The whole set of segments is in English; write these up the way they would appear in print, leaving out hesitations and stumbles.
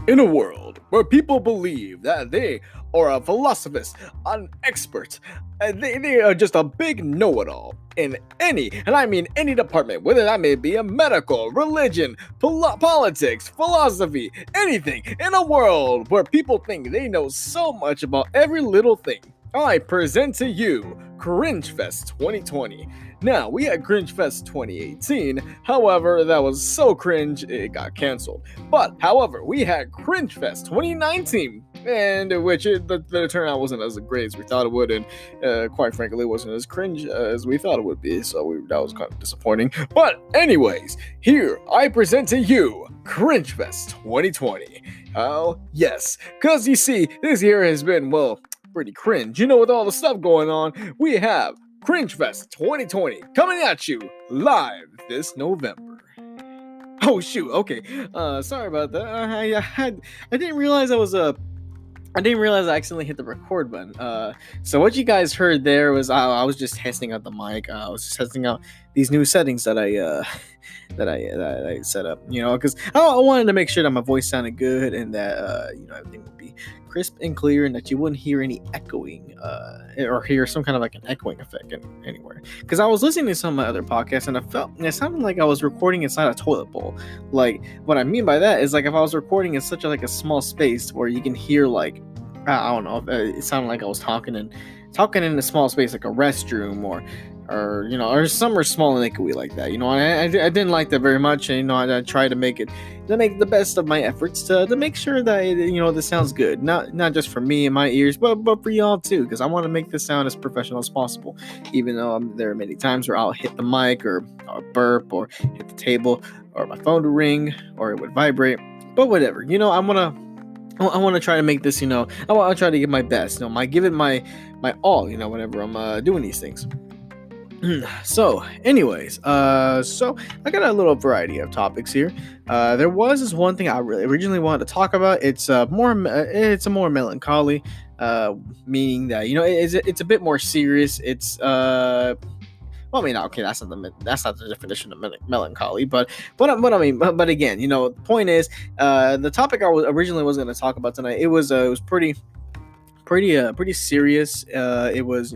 In a world where people believe that they are a philosophist, an expert, and they are just a big know-it-all in any, and I mean any department, whether that may be a medical, religion, politics, philosophy, anything, in a world where people think they know so much about every little thing, I present to you Cringe Fest 2020. Now, we had Cringe Fest 2018, however, that was so cringe, it got canceled. But, however, we had Cringe Fest 2019, and which the turnout wasn't as great as we thought it would, and quite frankly, it wasn't as cringe as we thought it would be, so that was kind of disappointing. But, anyways, here I present to you Cringe Fest 2020. Oh, yes, because you see, this year has been, well, pretty cringe. You know, with all the stuff going on, we have Cringe Fest 2020 coming at you live this November. Oh shoot, okay. Sorry about that. I didn't realize I didn't realize I accidentally hit the record button. So what you guys heard there was I was just testing out the mic. I was just testing out these new settings that I set up. You know, because I wanted to make sure that my voice sounded good and that everything would be crisp and clear, and that you wouldn't hear any echoing or hear some kind of like an echoing effect anywhere. Because I was listening to some of my other podcasts and it sounded like I was recording inside a toilet bowl. Like, what I mean by that is, like, if I was recording in such a small space where you can hear, like, I don't know, it sounded like I was talking in a small space, like a restroom or somewhere small and echoey like that. You know, I didn't like that very much. And, I tried to make the best of my efforts to make sure that this sounds good, not just for me and my ears, but for y'all too, because I want to make this sound as professional as possible. Even though there are many times where I'll hit the mic or burp or hit the table or my phone to ring or it would vibrate, but whatever. I want to try to make this. I want to try to give my best. Give it my all. Whenever I'm doing these things. So, anyways, so I got a little variety of topics here. There was this one thing I really originally wanted to talk about. It's a more melancholy, meaning that it's a bit more serious. It's well, I mean, okay, that's not the definition of melancholy, but again, the point is, the topic I originally was going to talk about tonight, it was pretty serious. It was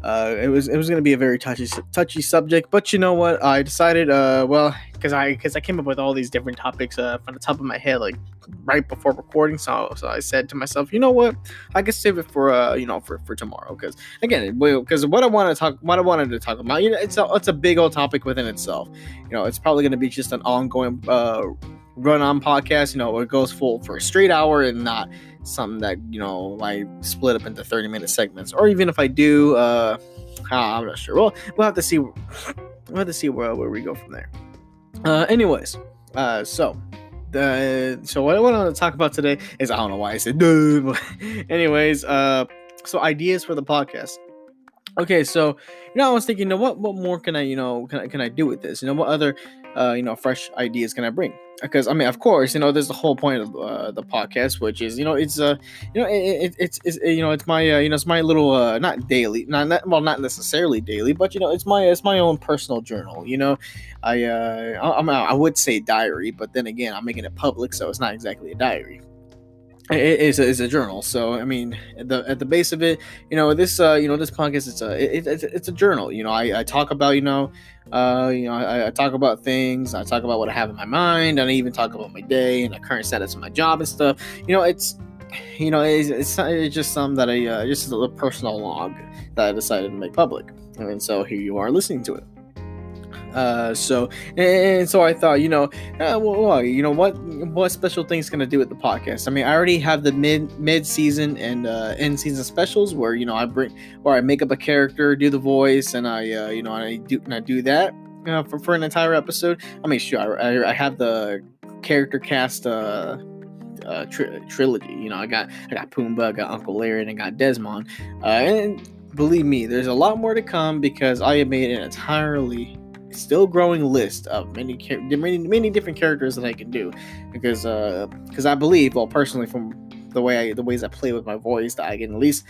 it was going to be a very touchy subject, but you know what? I decided, because I came up with all these different topics from the top of my head, like right before recording. So I said to myself, you know what? I could save it for for tomorrow, because again, because what I wanted to talk about, it's a big old topic within itself. It's probably going to be just an ongoing run-on podcast. It goes full for a straight hour and not something that I split up into 30-minute segments, or even if I do, I'm not sure. Well, we'll have to see. Where we go from there. Anyways, so what I wanted to talk about today is, I don't know why I said duh, but anyways, so ideas for the podcast. Okay, so I was thinking, what more can I do with this? What other fresh ideas can I bring? Because I mean, of course, there's the whole point of the podcast, which is it's my little not daily, not necessarily daily, but it's my own personal journal. I would say diary, but then again, I'm making it public, so it's not exactly a diary. It's a journal. So I mean, at the base of it, this podcast, it's a journal. I talk about I talk about things. I talk about what I have in my mind, and I even talk about my day and the current status of my job and stuff. It's just something that just a little personal log that I decided to make public, and so here you are listening to it. So I thought, what special things can I do with the podcast? I mean, I already have the mid-season and end season specials where I make up a character, do the voice, and I do that for an entire episode. I mean, sure, I have the character cast trilogy. I got Pumbaa, I got Uncle Larry, and I got Desmond. And believe me, there's a lot more to come, because I have made an entirely still growing list of many different characters that I can do, because I believe, well, personally, from the ways I play with my voice, that I can at least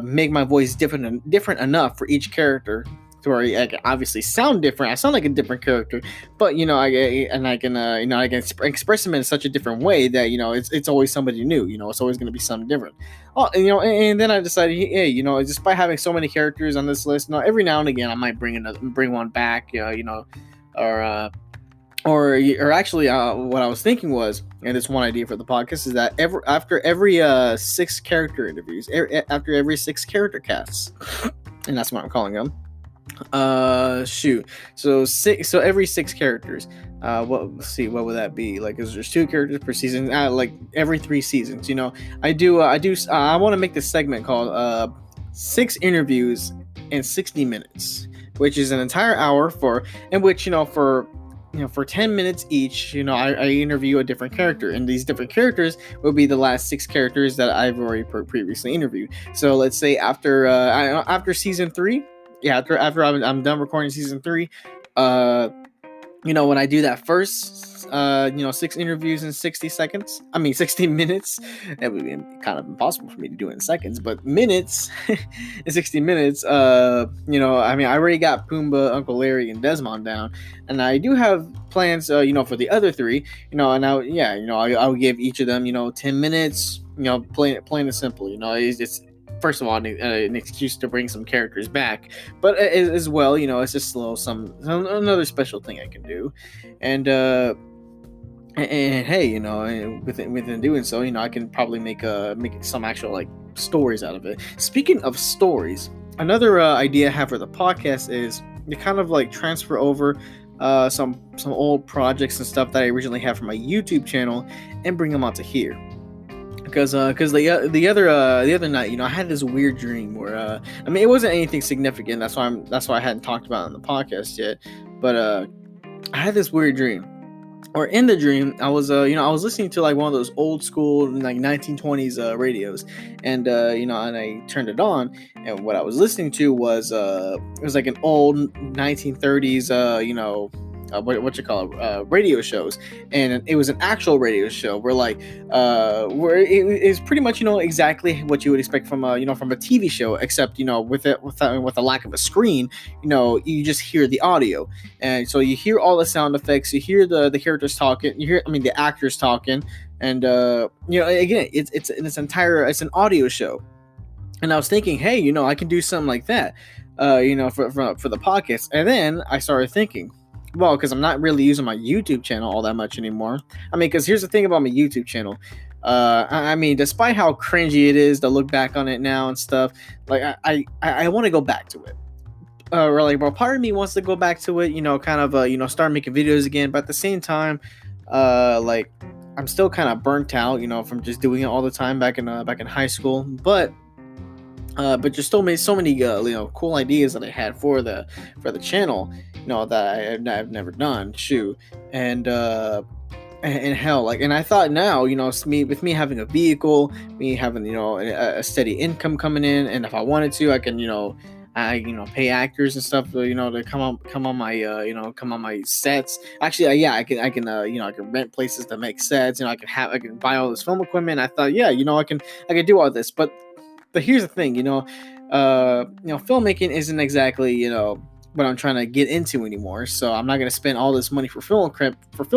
make my voice different enough for each character to where I can obviously sound different. I sound like a different character, but I can express them in such a different way that it's always somebody new. It's always going to be something different. Oh, and then I decided, hey, just by having so many characters on this list, every now and again I might bring one back, or or actually, what I was thinking was, and this one idea for the podcast is that after every 6 character interviews, after every 6 character casts, and that's what I'm calling them. So every 6 characters. Let's see, what would that be? Like, because there's 2 characters per season. Like every 3 seasons. I want to make this segment called 6 interviews in 60 minutes, which is an entire hour for 10 minutes each, I interview a different character, and these different characters will be the last 6 characters that I've already previously interviewed. So let's say after season 3, after I'm done recording season 3, when I do that first, 6 interviews in 60 minutes, that would be kind of impossible for me to do it in seconds, but minutes, in 60 minutes, I already got Pumbaa, Uncle Larry, and Desmond down, and I do have plans, for the other 3, and I'll give each of them, 10 minutes, plain and simple, it's first of all, an excuse to bring some characters back, but as well, it's just another special thing I can do, and hey, within doing so, I can probably make some actual like stories out of it. Speaking of stories, another idea I have for the podcast is to kind of like transfer over some old projects and stuff that I originally had for my YouTube channel and bring them onto here. Because the other night, I had this weird dream where it wasn't anything significant. That's why I hadn't talked about it on the podcast yet. But I had this weird dream, or in the dream, I was I was listening to like one of those old school like 1920s radios, and and I turned it on, and what I was listening to was it was like an old 1930s radio shows, and it was an actual radio show where where it is pretty much exactly what you would expect from a TV show, except with the lack of a screen, you just hear the audio, and so you hear all the sound effects, you hear the characters talking, you hear the actors talking, and again it's an audio show. And I was thinking, hey, I can do something like that, for the podcast. And then I started thinking, well, because I'm not really using my YouTube channel all that much anymore. Because here's the thing about my YouTube channel. Despite how cringy it is to look back on it now and stuff, like I want to go back to it. Part of me wants to go back to it, start making videos again. But at the same time, I'm still kind of burnt out, from just doing it all the time back in high school. But there's still so many cool ideas that I had for the channel, that I've never done. And hell, and I thought now, with me having a vehicle, me having a steady income coming in, and if I wanted to, I can pay actors and stuff to come on my sets. Actually, I can rent places to make sets. I can buy all this film equipment. I thought, I can do all this, but here's the thing, filmmaking isn't exactly, what I'm trying to get into anymore. So I'm not going to spend all this money for film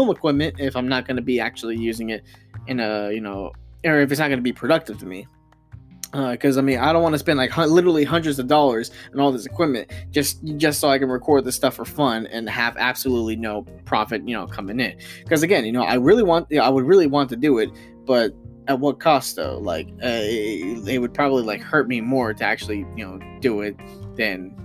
equipment if I'm not going to be actually using it in or if it's not going to be productive to me. Because I don't want to spend literally hundreds of dollars on all this equipment just so I can record this stuff for fun and have absolutely no profit, coming in. Because again, I would really want to do it, but at what cost though? It would probably hurt me more to actually do it than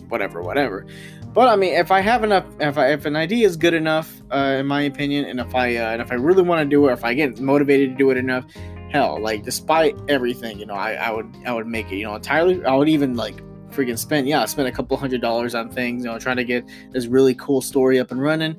whatever. But if I have enough, if an idea is good enough, in my opinion, and if I really want to do it, or if I get motivated to do it enough, hell, despite everything, I would make it, entirely. I would even freaking spend a couple $100s on things, trying to get this really cool story up and running.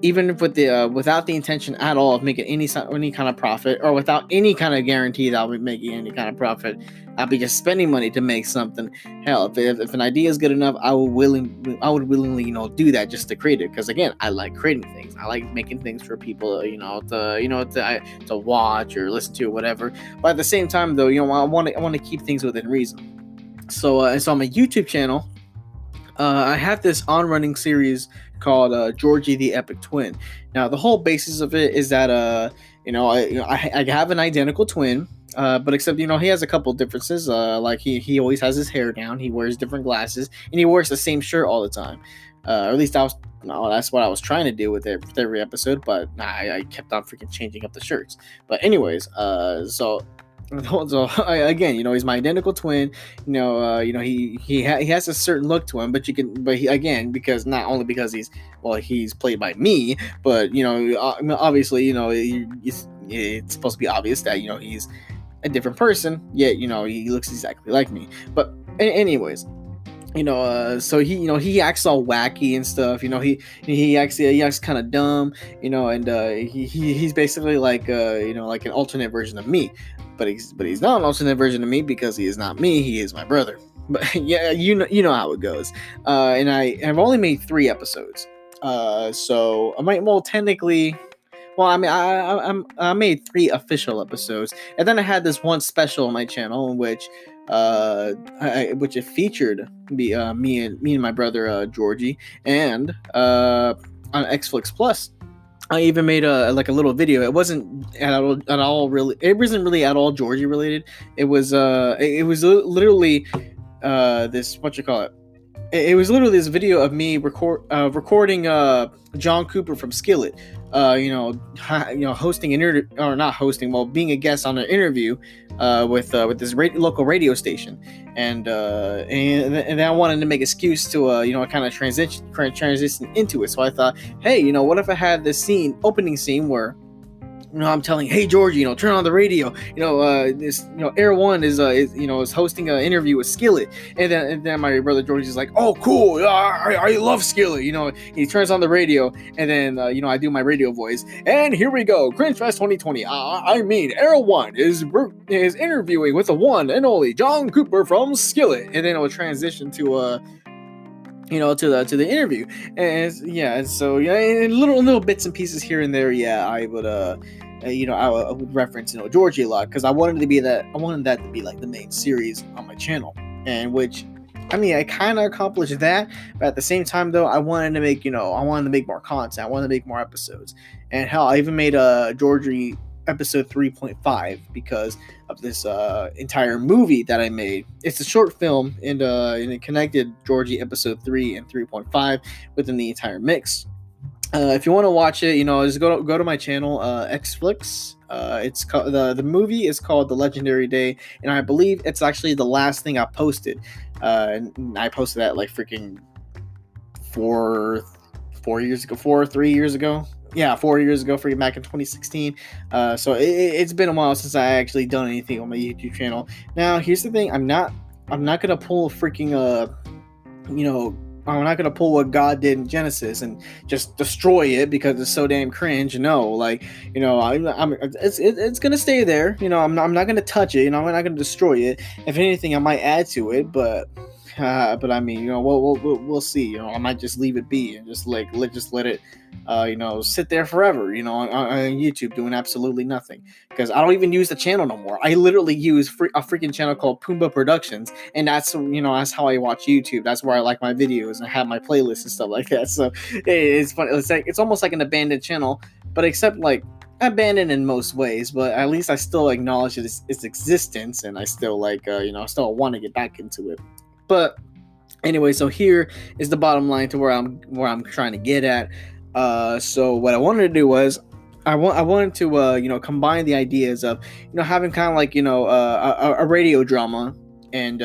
Even with without the intention at all of making any kind of profit, or without any kind of guarantee that I'll be making any kind of profit, I'll be just spending money to make something. Hell, if an idea is good enough, I would willingly do that just to create it. Because again, I like creating things. I like making things for people, to watch or listen to or whatever. But at the same time, though, I want to keep things within reason. So on my YouTube channel, I have this on-running series called Georgie the Epic Twin. Now, the whole basis of it is that I have an identical twin, but except he has a couple differences. Like he always has his hair down, he wears different glasses, and he wears the same shirt all the time. Or at least that's what I was trying to do with every episode, but I kept on freaking changing up the shirts. But anyways, so again, he's my identical twin. He has a certain look to him, because not only because he's played by me, but obviously, it's supposed to be obvious that he's a different person. Yet he looks exactly like me. But anyways. So he acts all wacky and stuff. He acts kind of dumb. And he's basically like like an alternate version of me. But he's not an alternate version of me because he is not me. He is my brother. But yeah, you know how it goes. And I've only made 3 episodes. So I might technically. Well, I mean, I made 3 official episodes, and then I had this one special on my channel in which it featured me and my brother Georgie, and on XFLiX Plus, I even made a little video. It wasn't at all really. It wasn't really at all Georgie related. It was literally this It was literally this video of me recording John Cooper from Skillet, hosting being a guest on an interview with this local radio station, and then I wanted to make an excuse to kind of transition into it. So I thought, hey, what if I had this opening scene where I'm telling, hey Georgie, turn on the radio. This Air One is hosting an interview with Skillet, and then my brother Georgie is like, oh cool, I love Skillet. He turns on the radio, and then I do my radio voice, and here we go, Cringe Fest 2020. Air One is interviewing with the one and only John Cooper from Skillet, and then it will transition to to the interview, and little bits and pieces here and there. I would I would reference Georgie a lot because I wanted that to be like the main series on my channel, and which I kind of accomplished that, but at the same time though I wanted to make more content. I wanted to make more episodes, and hell, I even made a Georgie episode 3.5 because of this entire movie that I made. It's a short film, and it connected Georgie episode 3 and 3.5 within the entire mix. If you want to watch it, just go to my channel, XFLiX. It's called, the movie is called The Legendary Day, and I believe it's actually the last thing I posted. And I posted that like freaking 3 years ago. Yeah, 4 years ago, back in 2016. So it's been a while since I actually done anything on my YouTube channel. Now, here's the thing: I'm not gonna pull I'm not gonna pull what God did in Genesis and just destroy it because it's so damn cringe. No, it's gonna stay there. I'm not gonna touch it. I'm not gonna destroy it. If anything, I might add to it, but we'll see. I might just leave it be and just let it sit there forever, on YouTube doing absolutely nothing, because I don't even use the channel no more. I literally use a freaking channel called Pumbaa Productions, and that's that's how I watch YouTube. That's where I like my videos and have my playlists and stuff like that. So it's funny. It's almost like an abandoned channel, but except like abandoned in most ways, but at least I still acknowledge its existence, and I still still want to get back into it. But anyway, so here is the bottom line to where I'm trying to get at. So what I wanted to do was I wanted to combine the ideas of having kind of like a radio drama and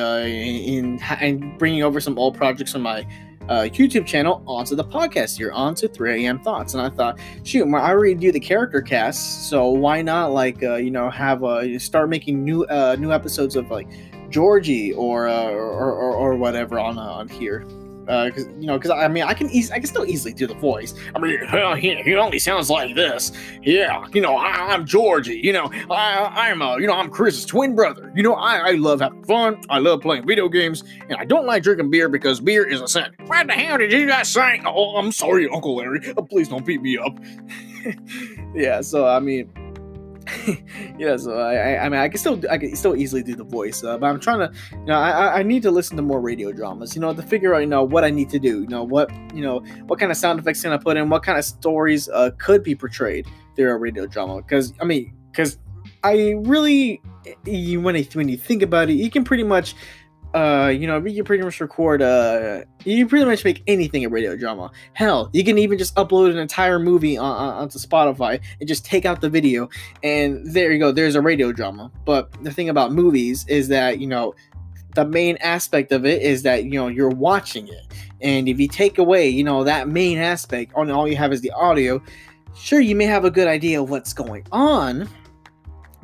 bringing over some old projects from my YouTube channel onto the podcast here, onto 3 a.m. Thoughts. And I thought, shoot, I already do the character cast, so why not have start making new episodes of like Georgie or whatever on here. Because I can still easily do the voice. He only sounds like this. Yeah, I'm Georgie. I'm Chris's twin brother. I love having fun. I love playing video games, and I don't like drinking beer because beer is a sin. What the hell did you guys say? Oh, I'm sorry, Uncle Larry. Please don't beat me up. Yeah, so Yeah, so I mean, I can still easily do the voice, but I'm trying to, I need to listen to more radio dramas, to figure out, what I need to do, what kind of sound effects can I put in, what kind of stories could be portrayed through a radio drama, because I really, when you think about it, you can pretty much you can pretty much record you can pretty much make anything a radio drama. Hell, you can even just upload an entire movie onto Spotify and just take out the video, and there you go, there's a radio drama. But the thing about movies is that, the main aspect of it is that, you're watching it. And if you take away, that main aspect, all you have is the audio, sure, you may have a good idea of what's going on,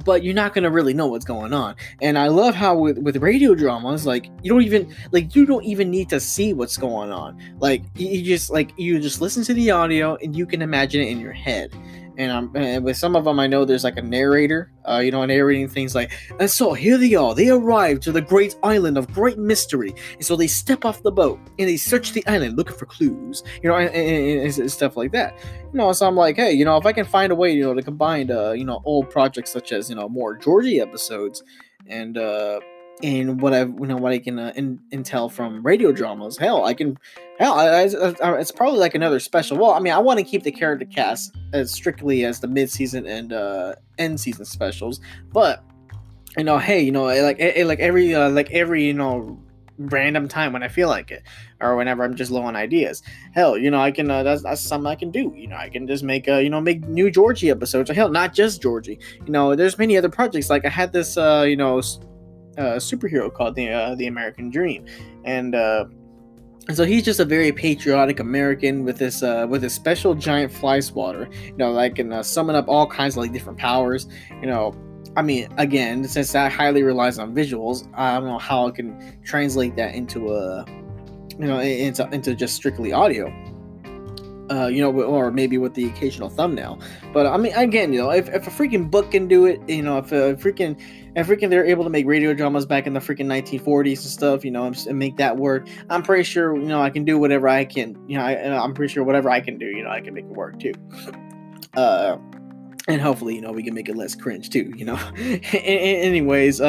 but you're not gonna really know what's going on. And I love how with radio dramas, like you don't even need to see what's going on. Like you just listen to the audio and you can imagine it in your head. And with some of them, I know there's like a narrator, narrating things like, and so here they are. They arrive to the great island of great mystery, and so they step off the boat and they search the island looking for clues, and stuff like that. So I'm like, hey, if I can find a way, to combine, old projects such as, more Georgie episodes, and what I can intel from radio dramas. It's probably like another special. Well, I mean, I want to keep the character cast as strictly as the mid-season and end season specials, but hey, every random time when I feel like it, or whenever I'm just low on ideas. Hell, I can that's something I can do. I can just make make new Georgie episodes. Or hell, not just Georgie. There's many other projects. Like I had this superhero called the American Dream, and so he's just a very patriotic American with this special giant fly swatter, that can summon up all kinds of like different powers. I mean, again, since that highly relies on visuals, I don't know how I can translate that into into just strictly audio. Or maybe with the occasional thumbnail. But I mean, again, if a freaking book can do it, if they're able to make radio dramas back in the freaking 1940s and stuff, and make that work, I'm pretty sure, I can do whatever I can. I'm pretty sure whatever I can do, I can make it work too. And hopefully, we can make it less cringe too, Anyways,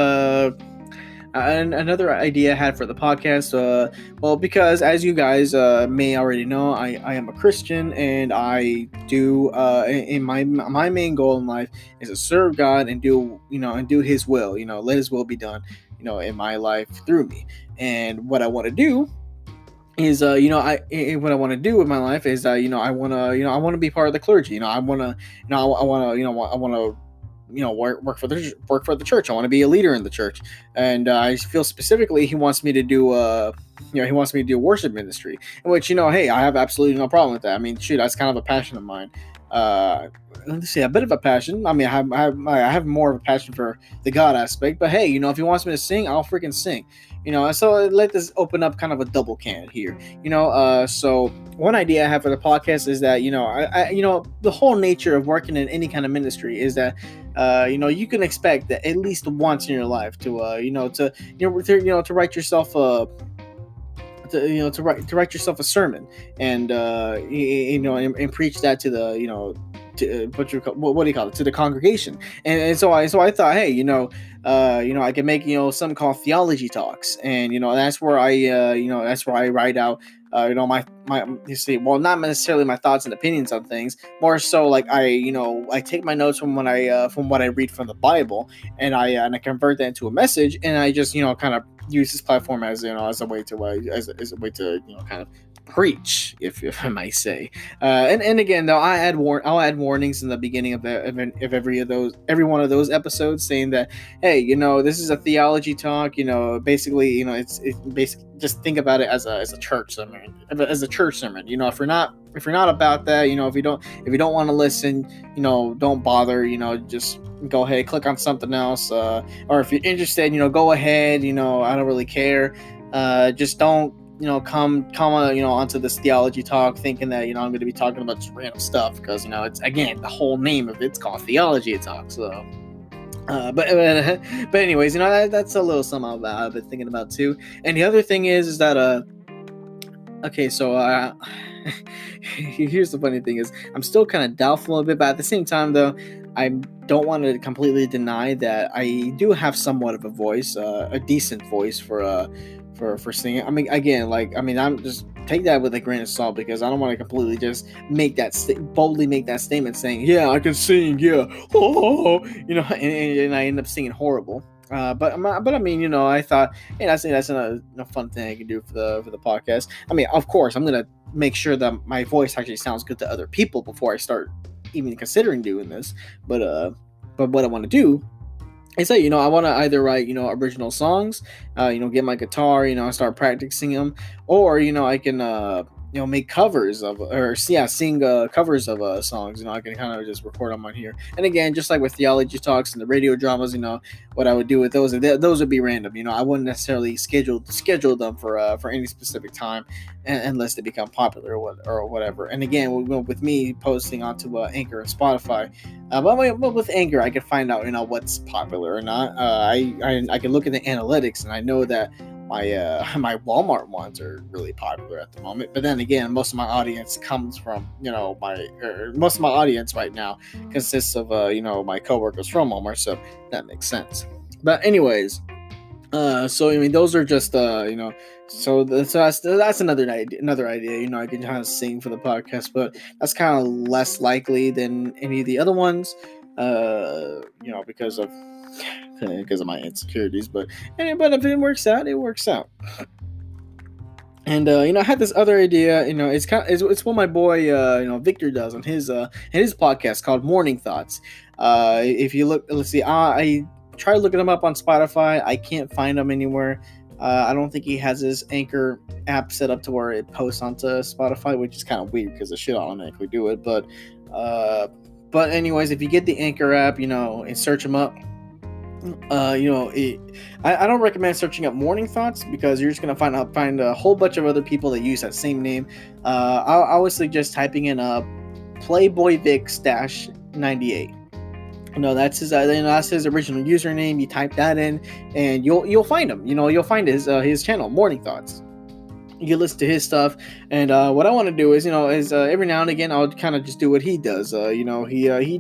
another idea I had for the podcast, well, because as you guys may already know, I am a Christian, and I do in my main goal in life is to serve God and do His will, let His will be done, in my life through me. And what I want to do is what I want to do with my life is I want to be part of the clergy. I want to work for the church. I want to be a leader in the church, and I feel specifically he wants me to do worship ministry, in which hey, I have absolutely no problem with that. I mean, shoot, that's kind of a passion of mine. Let's see, a bit of a passion. I mean, I have more of a passion for the God aspect, but hey, if he wants me to sing, I'll freaking sing. So let this open up kind of a double can here. So one idea I have for the podcast is that the whole nature of working in any kind of ministry is that you can expect that at least once in your life to write yourself to write yourself a sermon, and and preach that to the what do you call it, to the congregation. And so I thought, hey, I can make something called theology talks, and that's where I write out my not necessarily my thoughts and opinions on things, more so like I take my notes from what I read from the Bible, and I convert that into a message, and I just kind of use this platform as a way to kind of preach, if I might say. And again, though, I'll add warnings in the beginning of every one of those episodes, saying that, hey, this is a theology talk. Basically, it's basically, just think about it as a church sermon. If you're not about that, if you don't want to listen, don't bother. Just go ahead, click on something else. Or if you're interested, go ahead. I don't really care. Just don't come onto this theology talk thinking that I'm going to be talking about just random stuff, because it's, again, the whole name of it's called theology talk. So but anyways, that's a little something I've been thinking about too. And the other thing is that okay, so here's the funny thing is, I'm still kind of doubtful a bit, but at the same time, though, I don't want to completely deny that I do have somewhat of a voice, a decent voice for singing. I mean, again, I'm just take that with a grain of salt, because I don't want to completely just make that boldly make that statement saying, yeah, I can sing, yeah, oh, and I end up singing horrible. But I mean, I thought, hey, that's a fun thing I can do for the podcast. I mean, of course, I'm gonna make sure that my voice actually sounds good to other people before I start even considering doing this. But what I want to do is that, I want to either write, original songs, get my guitar, start practicing them, or, I can, make covers of, sing covers of songs. I can kind of just record them on here. And again, just like with theology talks and the radio dramas, what I would do with those would be random. I wouldn't necessarily schedule them for any specific time, unless they become popular or whatever. And again, with me posting onto Anchor and Spotify, but with Anchor, I can find out, what's popular or not. I can look at the analytics, and I know that my Walmart ones are really popular at the moment. But then again, most of my audience comes from, most of my audience right now consists of, my coworkers from Walmart, so that makes sense. But anyways, so I mean, those are just so that's another idea. I can kind of sing for the podcast, but that's kind of less likely than any of the other ones. Because of my insecurities. But if it works out, it works out. And I had this other idea. It's what my boy Victor does on his podcast called Morning Thoughts. If you look, let's see, I try looking him up on Spotify. I can't find him anywhere. I don't think he has his Anchor app set up to where it posts onto Spotify, which is kind of weird because it should automatically do it. But anyways, if you get the Anchor app, and search him up. I don't recommend searching up Morning Thoughts, because you're just gonna find a whole bunch of other people that use that same name. I would suggest typing in Playboy Vic Stash 98. That's his original username. You type that in, and you'll find him. You'll find his channel, Morning Thoughts. You listen to his stuff, and what I want to do is every now and again I'll kind of just do what he does. He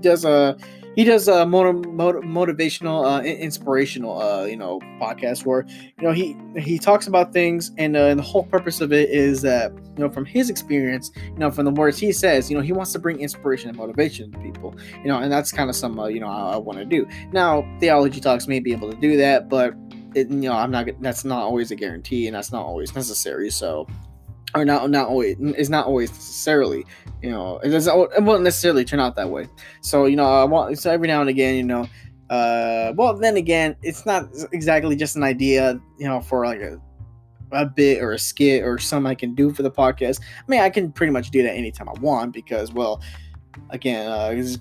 does motivational, inspirational, podcast where he talks about things, and the whole purpose of it is that from his experience, from the words he says, he wants to bring inspiration and motivation to people, and that's kind of some I want to do. Now, theology talks may be able to do that, but that's not always a guarantee, and that's not always necessary. So, or not always, it's not always necessarily, it won't necessarily turn out that way. So, so every now and again, well, then again, it's not exactly just an idea, for like a bit or a skit or something I can do for the podcast. I mean, I can pretty much do that anytime I want, because, well, again, it's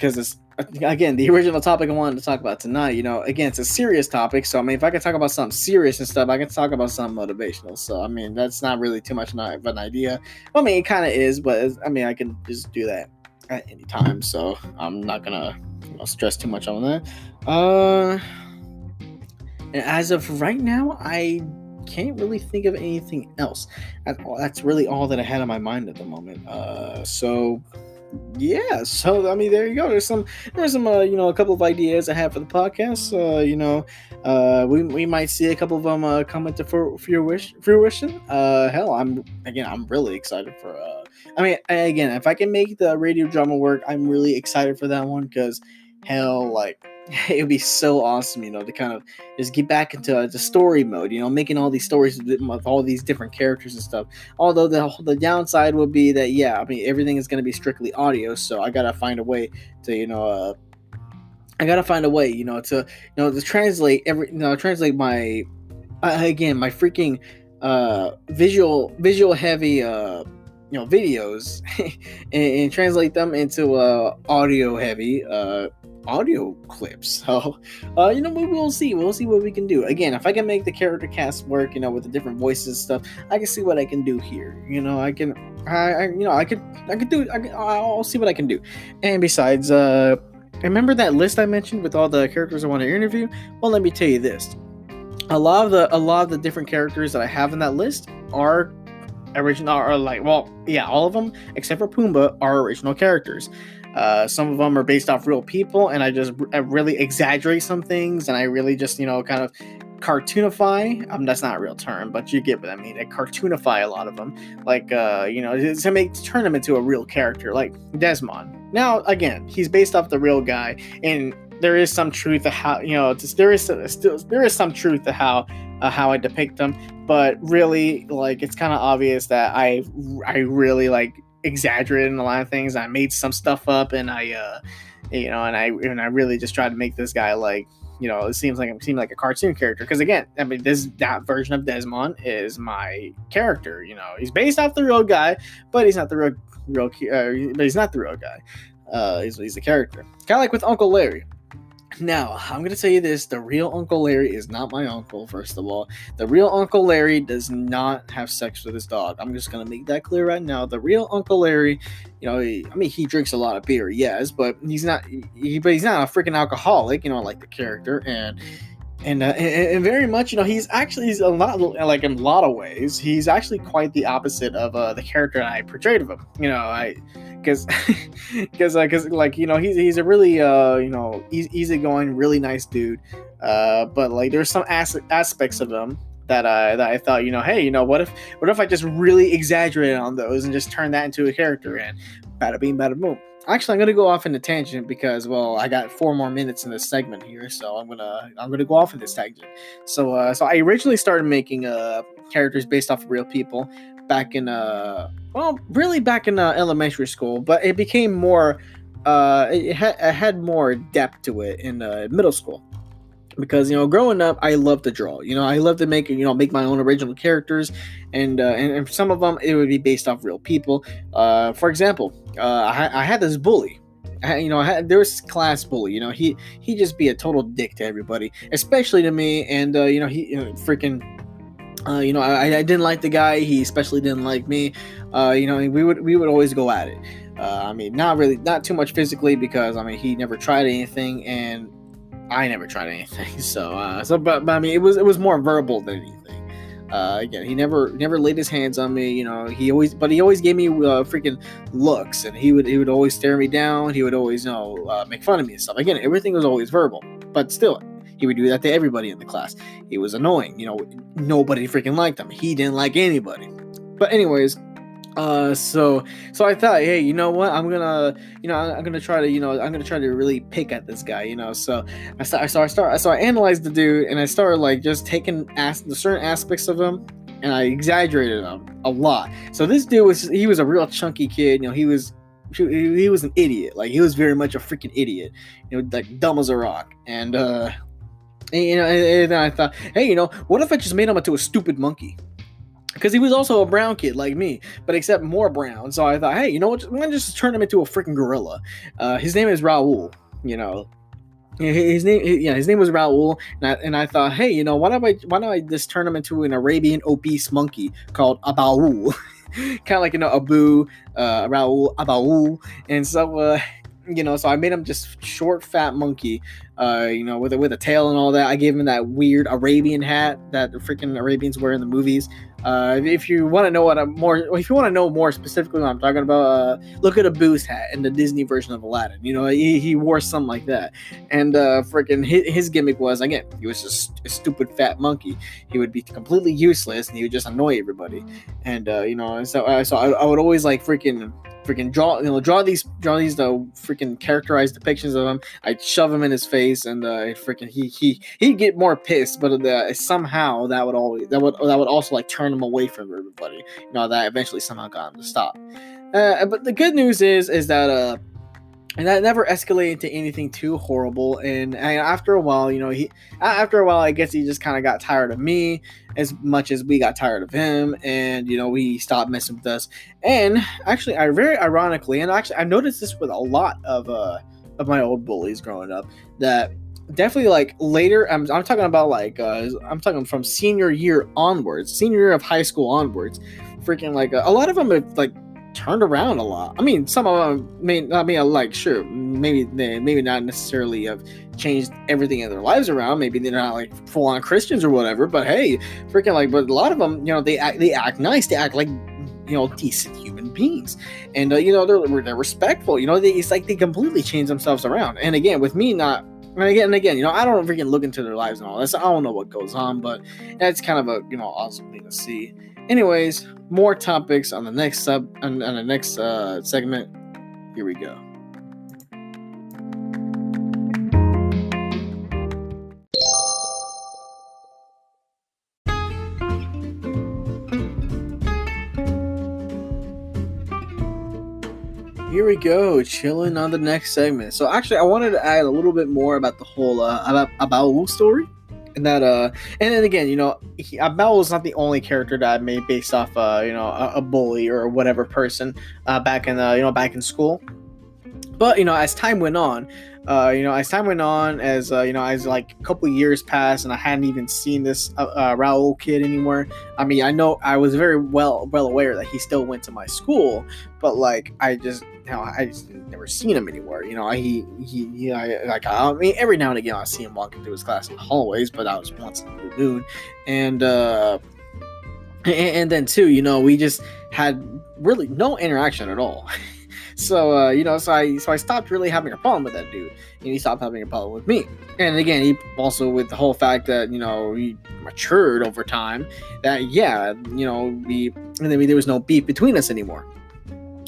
the original topic I wanted to talk about tonight, again, it's a serious topic. So, I mean, if I can talk about something serious and stuff, I can talk about something motivational. So, I mean, that's not really too much of an idea. I mean, it kind of is, but I mean, I can just do that at any time. So, I'm not going to stress too much on that. And as of right now, I can't really think of anything else. That's really all that I had on my mind at the moment. Yeah, so I mean, there you go. There's some a couple of ideas I have for the podcast. We might see a couple of them come into fruition. Hell, I'm really excited for. If I can make the radio drama work, I'm really excited for that one, because hell, like, it would be so awesome, to kind of just get back into the story mode, making all these stories with all these different characters and stuff. Although the downside would be that, yeah, I mean, everything is going to be strictly audio, so I gotta find a way to, to translate translate my my freaking visual heavy videos and translate them into audio heavy audio clips. So we'll see what we can do. Again, if I can make the character cast work, with the different voices and stuff, I can see what I can do here. I'll see what I can do. And besides, remember that list I mentioned with all the characters I want to interview? Well, let me tell you this. A lot of the different characters that I have in that list are original, or all of them except for Pumbaa are original characters. Some of them are based off real people, and I really exaggerate some things, and I really just, kind of cartoonify. That's not a real term, but you get what I mean. I cartoonify a lot of them, like to turn him into a real character, like Desmond. Now, again, he's based off the real guy, and there is some truth to how there is some truth to how I depict them, but really, like, it's kind of obvious that I really like exaggerated in a lot of things. I made some stuff up, and I I really just tried to make this guy like, it seemed like a cartoon character. Because again, I mean, that version of Desmond is my character. He's based off the real guy, but he's not the real guy. He's a character, kind of like with Uncle Larry. Now, I'm going to tell you this. The real Uncle Larry is not my uncle, first of all. The real Uncle Larry does not have sex with his dog. I'm just going to make that clear right now. The real Uncle Larry, he drinks a lot of beer, yes, but he's not a freaking alcoholic, like the character. And very much, he's a lot, like, in a lot of ways, he's actually quite the opposite of the character I portrayed of him. Because like, he's a really easygoing, really nice dude. But like, there's some aspects of him that I thought, hey, what if I just really exaggerated on those and just turn that into a character, and bada bing, bada boom. Actually, I'm gonna go off in a tangent because, well, I got 4 more minutes in this segment here, so I'm gonna go off in this tangent. So I originally started making characters based off of real people back in elementary school, but it became more it had more depth to it in middle school. Because growing up, I love to draw. I love to make my own original characters, and some of them it would be based off real people. For example, I had this bully. There was this class bully. He just be a total dick to everybody, especially to me. And he freaking. I didn't like the guy. He especially didn't like me. We would always go at it. Not too much physically, because he never tried anything, and I never tried anything. But I mean, it was more verbal than anything. Again, he never laid his hands on me. He always gave me freaking looks, and he would always stare me down. He would always make fun of me and stuff. Again, everything was always verbal, but still, he would do that to everybody in the class. He was annoying. Nobody freaking liked him. He didn't like anybody. But anyways. So I thought, hey, you know what? I'm gonna try to really pick at this guy, So I analyzed the dude, and I started like just taking the certain aspects of him, and I exaggerated them a lot. So this dude was a real chunky kid. He was an idiot. Like, he was very much a freaking idiot. Like dumb as a rock. And and then I thought, hey, what if I just made him into a stupid monkey? Because he was also a brown kid like me, but except more brown. So I thought, hey, you know what? I'm gonna just turn him into a freaking gorilla. His name is Raul. His name was Raul, and I thought, hey, why don't I just turn him into an Arabian obese monkey called Abaul, kind of like Abu, Raul, Abaul, and so. So I made him just short, fat monkey, with a tail and all that. I gave him that weird Arabian hat that the freaking Arabians wear in the movies. If you want to know more specifically what I'm talking about, look at Abu's hat in the Disney version of Aladdin. He wore something like that, and freaking his gimmick was, again, he was just a stupid fat monkey. He would be completely useless, and he would just annoy everybody. And so I would always like freaking draw these freaking characterized depictions of him. I'd shove him in his face, and he'd get more pissed, but somehow that would also like turn him away from everybody. That eventually somehow got him to stop. But the good news is that and that never escalated to anything too horrible. And after a while, I guess he just kind of got tired of me as much as we got tired of him, and we stopped messing with us. And actually, very ironically, and actually, I noticed this with a lot of my old bullies growing up, that definitely like later, I'm talking about like I'm talking from senior year of high school onwards. Freaking like a lot of them have like turned around a lot. I mean, some of them may not be like, sure, maybe not necessarily have changed everything in their lives around. Maybe they're not like full on Christians or whatever. But hey, freaking like, but a lot of them, they act nice. They act like decent human beings, and they're respectful. It's like they completely change themselves around. And again, with me not. And again, I don't freaking look into their lives and all this. I don't know what goes on, but that's kind of a awesome thing to see. Anyways, more topics on the next segment. Here we go. Here we go, chilling on the next segment. So actually, I wanted to add a little bit more about the whole about story, and that and then again, Abel is not the only character that I made based off a bully or whatever person back in school. But as time went on, as like a couple of years passed, and I hadn't even seen this Raul kid anymore. I mean, I know I was very well aware that he still went to my school, but like I just never seen him anymore. He I mean, every now and again I see him walking through his class in the hallways, but that was once in a blue moon. And then too, we just had really no interaction at all. So I stopped really having a problem with that dude, and he stopped having a problem with me. And again, he also, with the whole fact that he matured over time, that there was no beef between us anymore.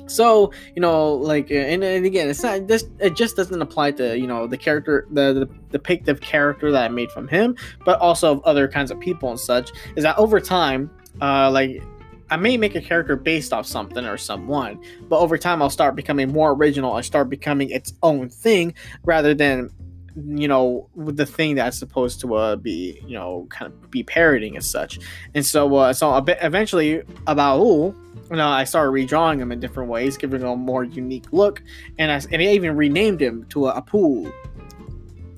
So and again, it's not this. It just doesn't apply to the character, the depictive character that I made from him, but also of other kinds of people and such. Is that over time, I may make a character based off something or someone, but over time I'll start becoming more original. I start becoming its own thing rather than, with the thing that's supposed to be, kind of be parodying as such. And so eventually Abaul, I started redrawing him in different ways, giving him a more unique look, and I even renamed him to Apul.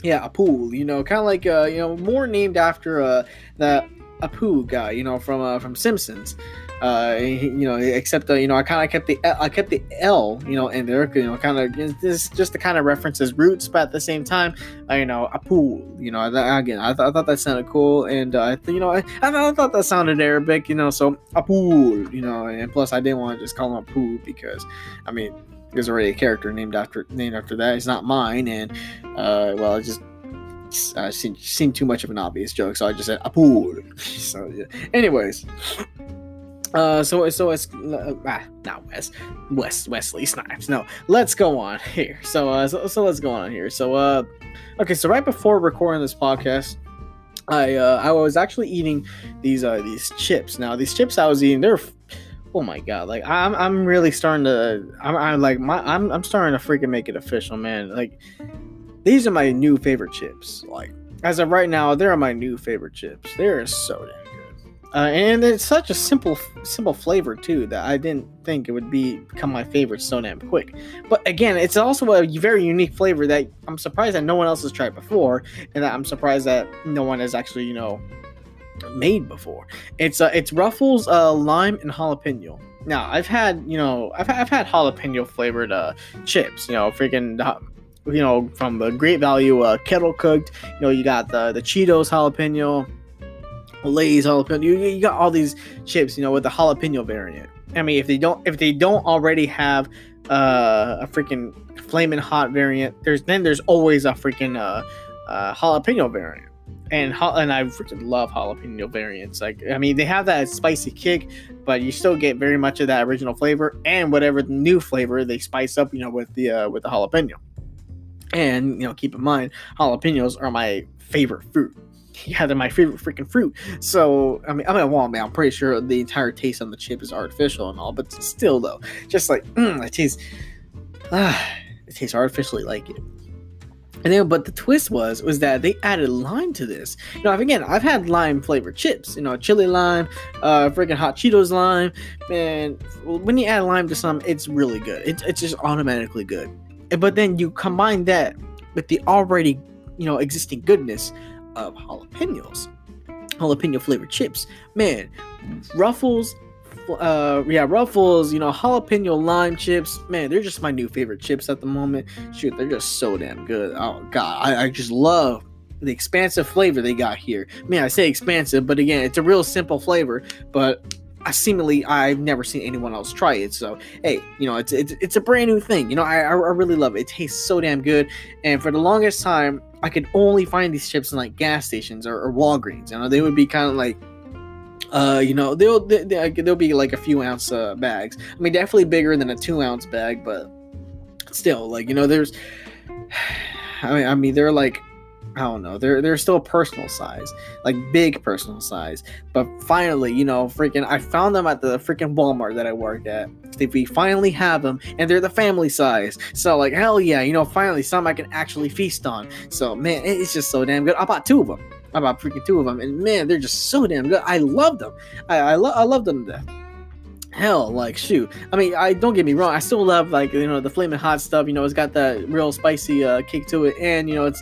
Yeah, Apul. Kind of like more named after the Apu guy, from Simpsons. Except I kind of kept the L, in there, kind of just to kind of reference his roots, but at the same time, Apu, again, I thought that sounded cool, and I thought that sounded Arabic, so Apu, and plus I didn't want to just call him Apu because, I mean, there's already a character named after that. It's not mine, and it just seemed too much of an obvious joke, so I just said Apu. So yeah. Anyways. So it's not Wesley Snipes. No, let's go on here. So let's go on here. So okay. So right before recording this podcast, I was actually eating these chips. Now these chips I was eating, they're, oh my god, like I'm really starting to I'm starting to freaking make it official, man. Like, these are my new favorite chips. Like, as of right now, they're my new favorite chips. They're so damn good. And it's such a simple flavor too that I didn't think it would become my favorite so damn quick. But again, it's also a very unique flavor that I'm surprised that no one else has tried before, and that I'm surprised that no one has actually made before. It's Ruffles lime and jalapeno. Now I've had jalapeno flavored chips. From the Great Value kettle cooked. You got the Cheetos jalapeno, Lay's jalapeno. You got all these chips, with the jalapeno variant. I mean, if they don't already have a freaking flaming hot variant, there's always a freaking jalapeno variant. And I freaking love jalapeno variants. Like, I mean, they have that spicy kick, but you still get very much of that original flavor and whatever new flavor they spice up, with the jalapeno. And keep in mind, jalapenos are my favorite fruit. Yeah, they're my favorite freaking fruit. So I'm pretty sure the entire taste on the chip is artificial and all, but still though, just like it tastes artificially like it. And then, but the twist was that they added lime to this. Again, I've had lime flavored chips. Chili lime, freaking hot Cheetos lime. Man, when you add lime to some, it's really good. It's just automatically good. But then you combine that with the already, existing goodness of jalapeno flavored chips. Man, Ruffles, jalapeno lime chips. Man, they're just my new favorite chips at the moment. Shoot, they're just so damn good. Oh god, I just love the expansive flavor they got here. Man, I say expansive, but again, it's a real simple flavor, but seemingly I've never seen anyone else try it. So hey, it's a brand new thing. I really love it. It tastes so damn good. And for the longest time, I could only find these chips in like gas stations or Walgreens. They would be kind of like they'll be like a few ounce bags. I mean, definitely bigger than a 2-ounce bag, but still, like, there's I mean they're like, I don't know. They're still personal size, like big personal size. But finally, freaking, I found them at the freaking Walmart that I work at. We finally have them, and they're the family size. So like, hell yeah, finally some I can actually feast on. So man, it's just so damn good. I bought freaking 2 of them, and man, they're just so damn good. I love them. I love them to death. Hell, like, shoot. I mean, I don't get me wrong. I still love, like, the flaming hot stuff. It's got that real spicy kick to it, and it's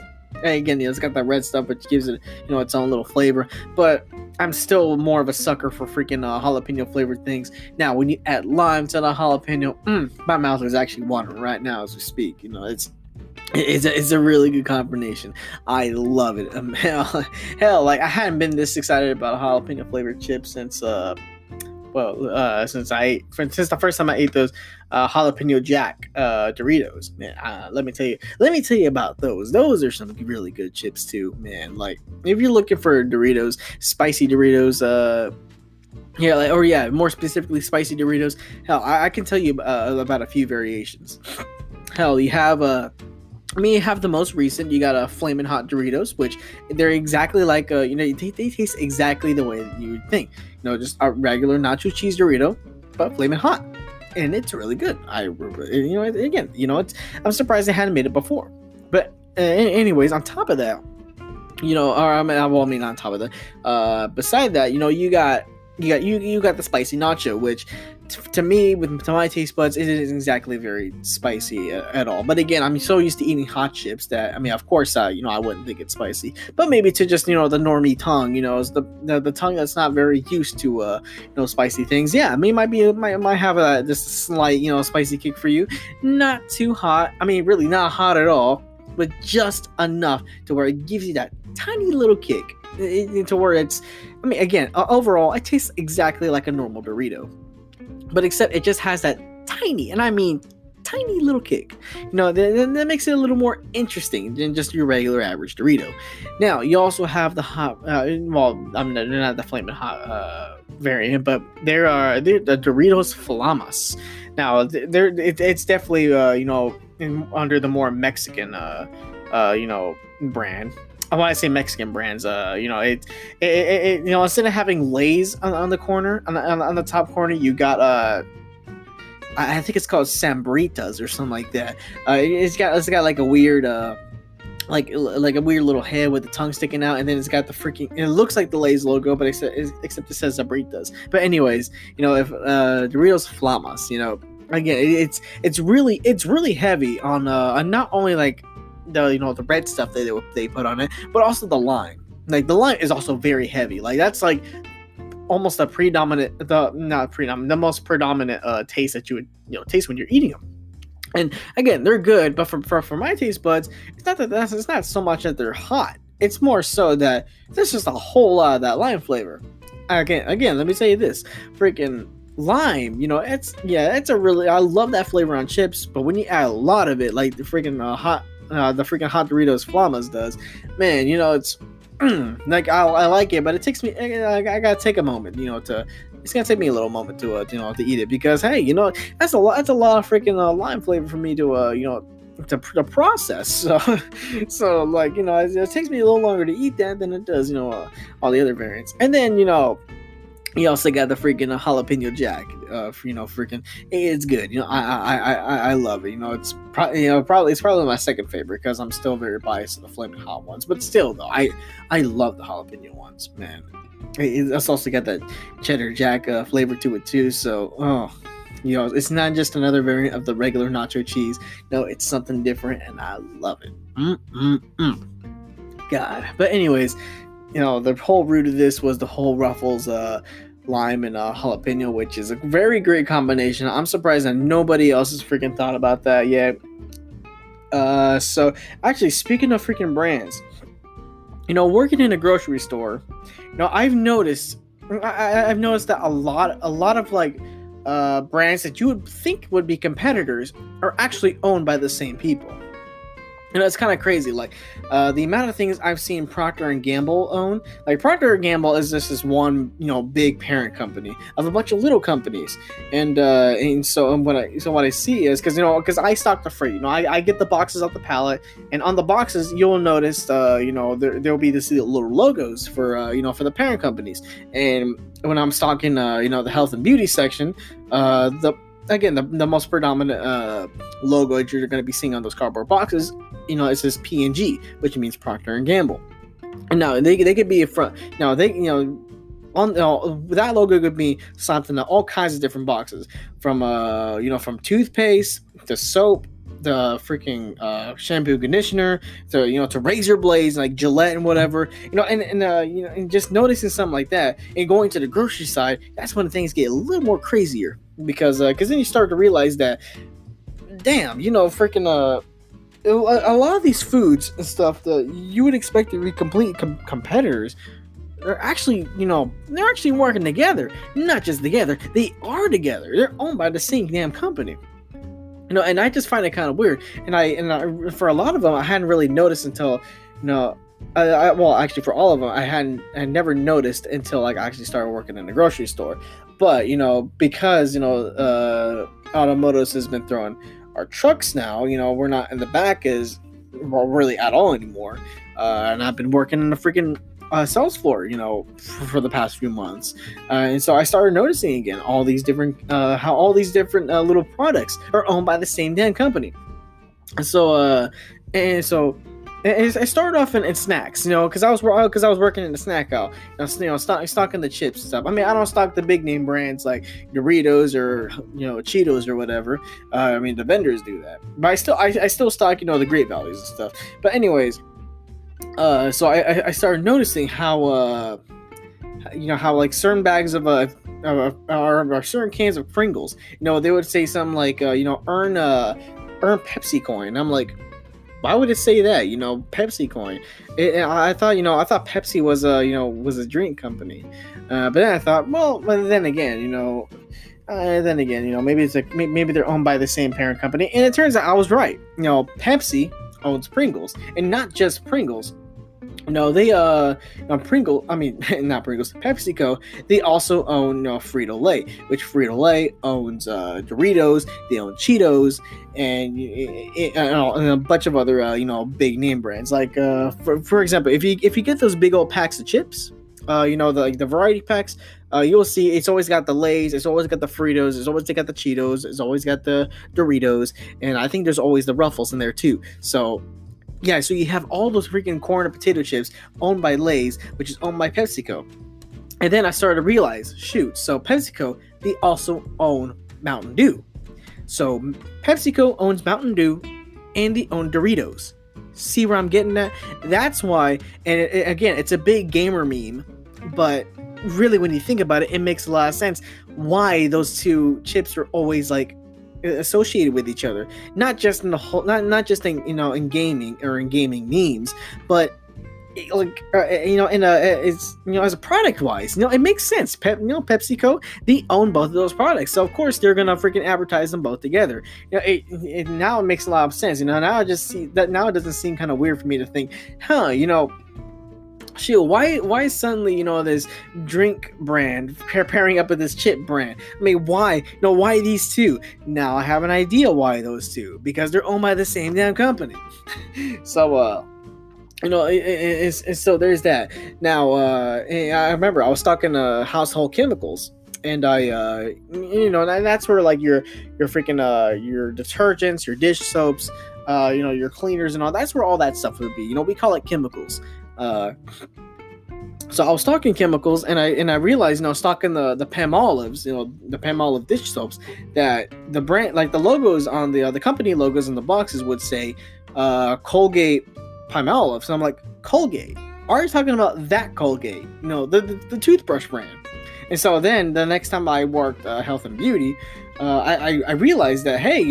got that red stuff, which gives it, its own little flavor. But I'm still more of a sucker for freaking jalapeno flavored things. Now, when you add lime to the jalapeno, my mouth is actually watering right now as we speak. It's a really good combination. I love it. Hell, like, I hadn't been this excited about jalapeno flavored chips since since the first time I ate those jalapeno jack Doritos. Man, let me tell you about those. Those are some really good chips too, man. Like, if you're looking for Doritos, spicy Doritos, more specifically spicy Doritos. Hell, I can tell you about a few variations. Hell, you have you have the most recent. You got a Flamin' Hot Doritos, which they're exactly like they taste exactly the way that you would think. Just a regular nacho cheese Dorito, but Flamin' Hot, and it's really good. I'm surprised they hadn't made it before. But anyways, on top of that, on top of that, beside that, you got the spicy nacho, which to me, to my taste buds, it isn't exactly very spicy at all. But again, I'm so used to eating hot chips that, of course, I wouldn't think it's spicy. But maybe to just, the normie tongue, is the tongue that's not very used to, spicy things. Yeah, might have just a slight, spicy kick for you. Not too hot. Really not hot at all, but just enough to where it gives you that tiny little kick. To where it's, again, overall, it tastes exactly like a normal Dorito. But except it just has that tiny, and tiny little kick. That makes it a little more interesting than just your regular average Dorito. Now, you also have the hot, they're not the flaming hot variant, but they're the Doritos Flamas. Now, it's definitely under the more Mexican brand. When I say Mexican brands, instead of having Lay's on the corner, on the top corner, you got I think it's called Sambritas or something like that. It's got like a weird like a weird little head with the tongue sticking out, and then it's got the freaking. It looks like the Lay's logo, but except it says Sambritas. But anyways, if Doritos Flamas, again, it's really heavy on not only like the red stuff they put on it, but also the lime. Like, the lime is also very heavy. Like, that's like almost the most predominant taste that you would taste when you're eating them. And again, they're good, but for my taste buds, it's not so much that they're hot. It's more so that there's just a whole lot of that lime flavor. Again, let me say this, freaking lime, it's a really, I love that flavor on chips, but when you add a lot of it, like the freaking hot Doritos Flamas does, man, it's like, I like it, but it takes me, I gotta take a moment, it's gonna take me a little moment to eat it, because hey, that's a lot of freaking lime flavor for me to to process. So like, it takes me a little longer to eat that than it does all the other variants. And then you also got the freaking jalapeno jack. Freaking, it's good. I love it. It's probably my second favorite, because I'm still very biased to the flaming hot ones. But still, though, I love the jalapeno ones, man. It's also got that cheddar jack flavor to it too. So, it's not just another variant of the regular nacho cheese. No, it's something different, and I love it. God. But anyways, the whole root of this was the whole Ruffles lime and jalapeno, which is a very great combination. I'm surprised that nobody else has freaking thought about that yet. So actually, speaking of freaking brands, working in a grocery store, I've noticed I've noticed that a lot of like brands that you would think would be competitors are actually owned by the same people. It's kind of crazy. Like the amount of things I've seen Procter and Gamble own. Like Procter and Gamble is this one, big parent company of a bunch of little companies, and so what I see is because I stock the freight. I get the boxes off the pallet, and on the boxes you'll notice there'll be this little logos for for the parent companies. And when I'm stocking the health and beauty section, the most predominant logo that you're going to be seeing on those cardboard boxes, it says P&G, which means Procter and Gamble. And now they could be a front. Now they on that logo could be something on all kinds of different boxes, from from toothpaste to soap, the freaking shampoo conditioner, to razor blades like Gillette and whatever, and just noticing something like that and going to the grocery side, that's when things get a little more crazier, because then you start to realize that, damn, freaking a lot of these foods and stuff that you would expect to be complete competitors are actually, they're actually working together. Not just together, they are together. They're owned by the same damn company. And I just find it kind of weird. And I for a lot of them, I hadn't really noticed until, well, actually, for all of them, I never noticed until like I actually started working in the grocery store. But because Automotive has been throwing our trucks now, we're not in the back as well, really at all anymore. And I've been working in the freaking sales floor, for the past few months, and so I started noticing again all these different how all these different little products are owned by the same damn company. So I started off in snacks, because I was working in the snack aisle, stocking the chips and stuff. I mean, I don't stock the big name brands like Doritos or Cheetos or whatever. I mean, the vendors do that, but I still stock the Great Values and stuff. But anyways, so I started noticing how how like certain bags of or certain cans of Pringles, they would say something like earn Pepsi coin. I'm like, why would it say that? Pepsi coin. I thought Pepsi was a drink company, but then I thought, well, then again, maybe it's like maybe they're owned by the same parent company, and it turns out I was right. Pepsi owns Pringles, and not just Pringles. No, they Pringle. I mean, not Pringles. PepsiCo. They also own Frito-Lay, which Frito-Lay owns Doritos. They own Cheetos, and a bunch of other big name brands. Like for example, if you get those big old packs of chips, the variety packs, you'll see it's always got the Lay's, it's always got the Fritos, it's always got the Cheetos, it's always got the Doritos, and I think there's always the Ruffles in there too. So yeah, so you have all those freaking corn and potato chips owned by Lay's, which is owned by PepsiCo. And then I started to realize, shoot, so PepsiCo, they also own Mountain Dew. So PepsiCo owns Mountain Dew, and they own Doritos. See where I'm getting at? That's why, and again, it's a big gamer meme, but really when you think about it, it makes a lot of sense why those two chips are always like associated with each other, not just in the whole, not just in in gaming or in gaming memes, but like it's as a product wise, it makes sense. PepsiCo, they own both of those products, so of course they're gonna freaking advertise them both together. Now it makes a lot of sense. Now I just see that. Now it doesn't seem kind of weird for me to think, shoot, why suddenly this drink brand pairing up with this chip brand? I mean, why? Why these two? Now I have an idea why those two, because they're owned by the same damn company. So so there's that. Now I remember I was talking household chemicals, and I and that's where like your freaking your detergents, your dish soaps, your cleaners and all, that's where all that stuff would be. We call it chemicals. So I was talking chemicals, and I realized, stocking the Palmolives, the Palmolive dish soaps, that the brand, like the logos on the company logos in the boxes would say Colgate Palmolive. So I'm like, Colgate? Are you talking about that Colgate? The toothbrush brand. And so then the next time I worked health and beauty, I realized that, hey,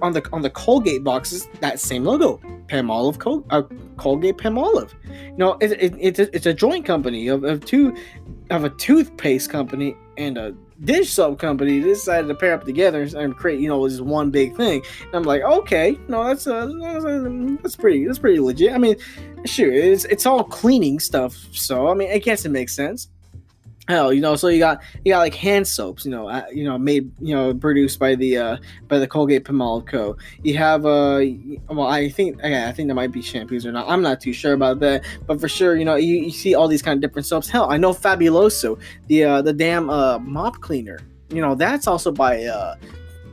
on the Colgate boxes, that same logo, Palmolive, Colgate Palmolive. It's a joint company of two of a toothpaste company and a dish soap company decided to pair up together and create, this one big thing. And I'm like, okay, no, that's pretty legit. I mean, sure, it's all cleaning stuff, so I mean, I guess it makes sense. Hell, so you got like hand soaps, made, produced by the Colgate-Palmolive Co. You have well, I think there might be shampoos or not. I'm not too sure about that, but for sure, you see all these kind of different soaps. Hell, I know Fabuloso, the damn mop cleaner. That's also by